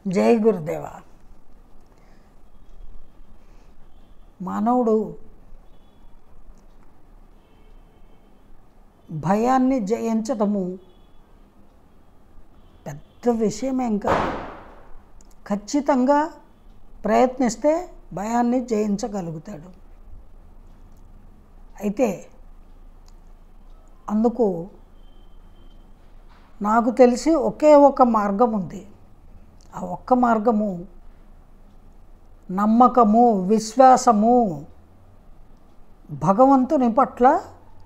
జై గురుదేవ. మానవుడు భయాన్ని జయించడము పెద్ద విషయమేం కాదు. ఖచ్చితంగా ప్రయత్నిస్తే భయాన్ని జయించగలుగుతాడు. అయితే అందుకు నాకు తెలిసి ఒకే ఒక మార్గం ఉంది. ఆ ఒక్క మార్గము నమ్మకము, విశ్వాసము. భగవంతుని పట్ల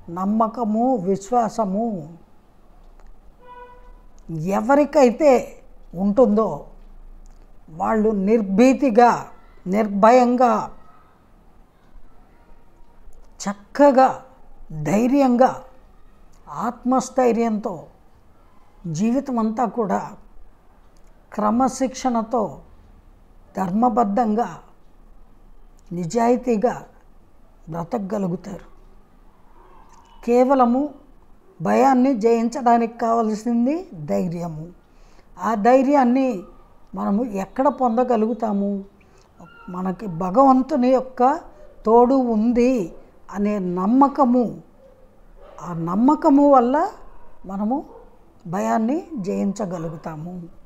నమ్మకము, విశ్వాసము ఎవరికైతే ఉంటుందో వాళ్ళు నిర్భీతిగా, నిర్భయంగా, చక్కగా, ధైర్యంగా, ఆత్మస్థైర్యంతో జీవితం అంతా కూడా క్రమశిక్షణతో, ధర్మబద్ధంగా, నిజాయితీగా బ్రతకగలుగుతారు. కేవలము భయాన్ని జయించడానికి కావలసింది ధైర్యము. ఆ ధైర్యాన్ని మనము ఎక్కడ పొందగలుగుతాము? మనకి భగవంతుని యొక్క తోడు ఉంది అనే నమ్మకము. ఆ నమ్మకము వల్ల మనము భయాన్ని జయించగలుగుతాము.